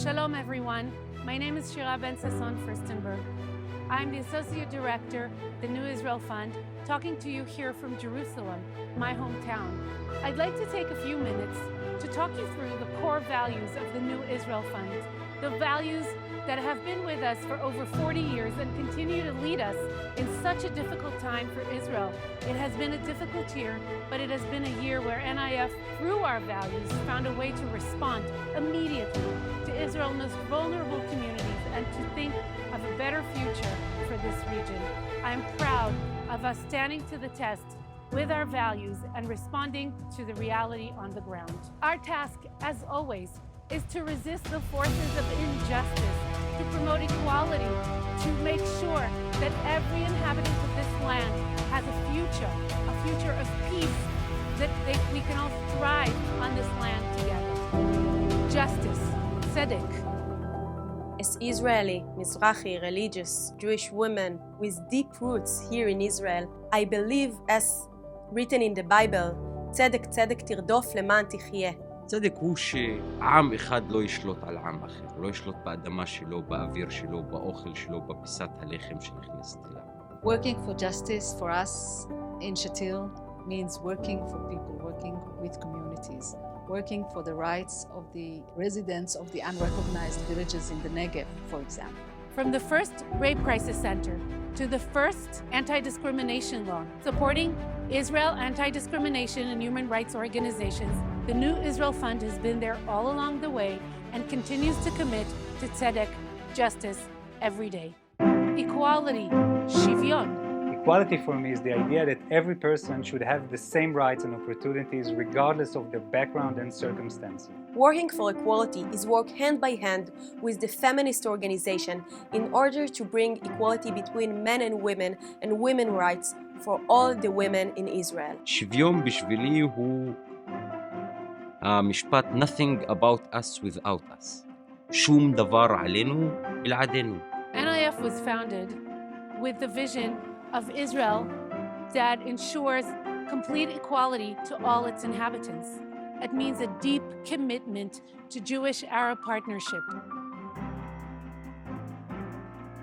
Shalom, everyone. My name is Shira Ben-Sasson Furstenberg. I'm the Associate Director, the New Israel Fund, talking to you here from Jerusalem, my hometown. I'd like to take a few minutes to talk you through the core values of the New Israel Fund, the values that have been with us for over 40 years and continue to lead us in such a difficult time for Israel. It has been a difficult year, but it has been a year where NIF, through our values, found a way to respond immediately to Israel's most vulnerable communities and to think of a better future for this region. I'm proud of us standing to the test with our values and responding to the reality on the ground. Our task, as always, is to resist the forces of injustice, to promote equality, to make sure that every inhabitant of this land has a future of peace, that we can all thrive on this land together. Justice, tzedek. As Israeli, Mizrahi, religious, Jewish women with deep roots here in Israel, I believe, as written in the Bible, tzedek tzedek tirdof leman tichye. צדק הוא שעם אחד לא ישלוט על עם אחר, לא ישלוט באדמה שלו, באוויר שלו, באוכל שלו, בפיסת הלחם שנכנסת אליו. Working for justice for us in Shatil means working for people, working with communities, working for the rights of the residents of the unrecognized villages in the Negev, for example. From the first rape crisis center to the first anti-discrimination law, supporting Israel anti-discrimination and human rights organizations, the New Israel Fund has been there all along the way and continues to commit to tzedek, justice, every day. Equality, shivyon. Equality for me is the idea that every person should have the same rights and opportunities regardless of their background and circumstances. Working for equality is work hand by hand with the feminist organization in order to bring equality between men and women rights for all the women in Israel. שוויון בשבילי הוא המשפט nothing about us without us. שום דבר עלינו בלעדינו. NIF was founded with the vision of Israel that ensures complete equality to all its inhabitants. It means a deep commitment to Jewish-Arab partnership.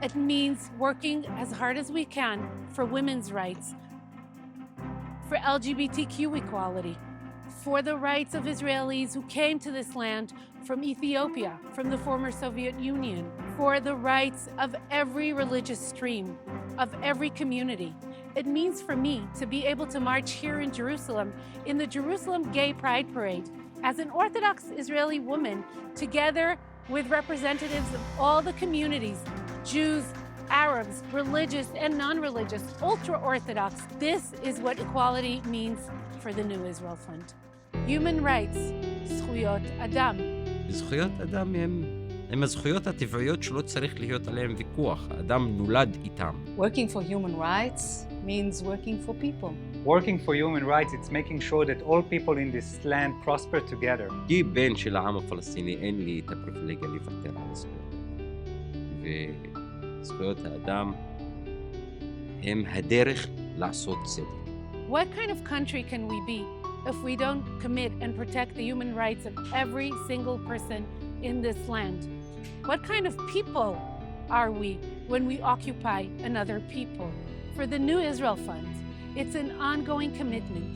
It means working as hard as we can for women's rights, for LGBTQ equality, for the rights of Israelis who came to this land from Ethiopia, from the former Soviet Union, for the rights of every religious stream, of every community. It means for me to be able to march here in Jerusalem in the Jerusalem Gay Pride Parade as an Orthodox Israeli woman, together with representatives of all the communities, Jews, Arabs, religious and non-religious, ultra-Orthodox. This is what equality means for the New Israel Fund. Human rights, זכויות אדם. זכויות אדם הם הזכויות הטבעיות שלא צריך להיות עליהן ויכוח. האדם נולד איתם. Working for human rights means working for people. Working for human rights, it's making sure that all people in this land prosper together. כבן של העם הפלסטיני אין לי את הפריבילגיה לוותר על הזכויות. וזכויות האדם הם הדרך לעשות צדק. What kind of country can we be if we don't commit and protect the human rights of every single person in this land? What kind of people are we when we occupy another people? For the New Israel Fund, it's an ongoing commitment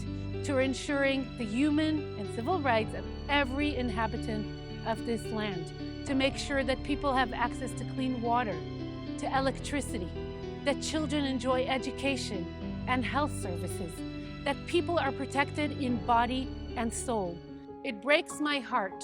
to ensuring the human and civil rights of every inhabitant of this land, to make sure that people have access to clean water, to electricity, that children enjoy education and health services, that people are protected in body and soul. It breaks my heart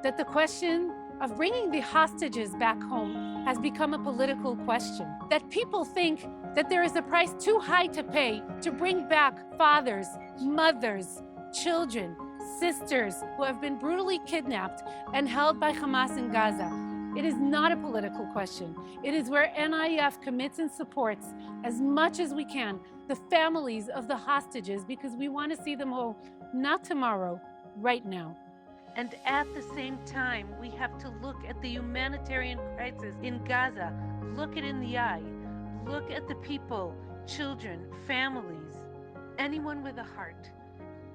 that the question of bringing the hostages back home has become a political question. That people think that there is a price too high to pay to bring back fathers, mothers, children, sisters who have been brutally kidnapped and held by Hamas in Gaza. It is not a political question. It is where NIF commits and supports as much as we can the families of the hostages, because we want to see them home, not tomorrow, right now. And at the same time, we have to look at the humanitarian crisis in Gaza, look it in the eye, look at the people, children, families, anyone with a heart,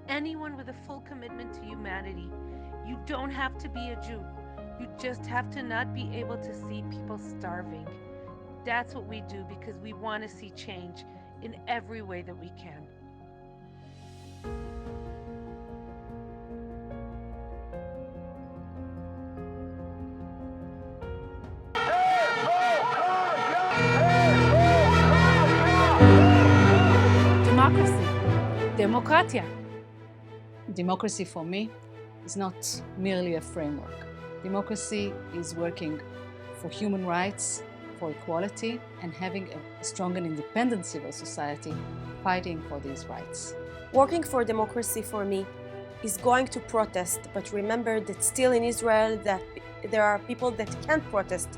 anyone with a full commitment to humanity. You don't have to be a Jew. You just have to not be able to see people starving. That's what we do because we want to see change in every way that we can. Democracy. Demokratia. Democracy for me is not merely a framework. Democracy is working for human rights, for equality, and having a strong and independent civil society fighting for these rights. Working for democracy for me is going to protest, but remember that still in Israel that there are people that can't protest,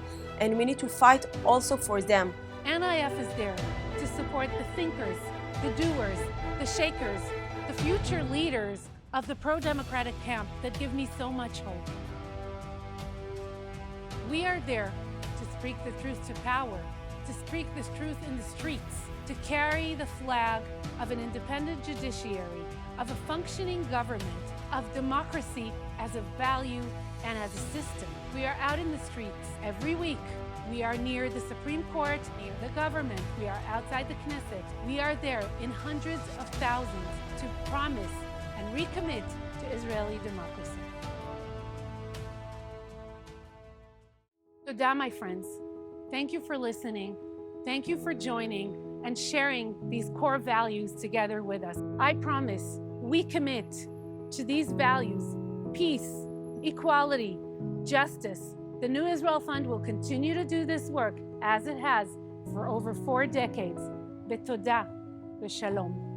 and we need to fight also for them. NIF is there to support the thinkers, the doers, the shakers, the future leaders of the pro-democratic camp that give me so much hope. We are there to speak the truth to power, to speak this truth in the streets, to carry the flag of an independent judiciary, of a functioning government, of democracy as a value and as a system. We are out in the streets every week. We are near the Supreme Court, near the government. We are outside the Knesset. We are there in hundreds of thousands to promise and recommit to Israeli democracy. Toda, my friends. Thank you for listening. Thank you for joining and sharing these core values together with us. I promise we commit to these values: peace, equality, justice. The New Israel Fund will continue to do this work as it has for over 4 decades. Betoda, b'shalom.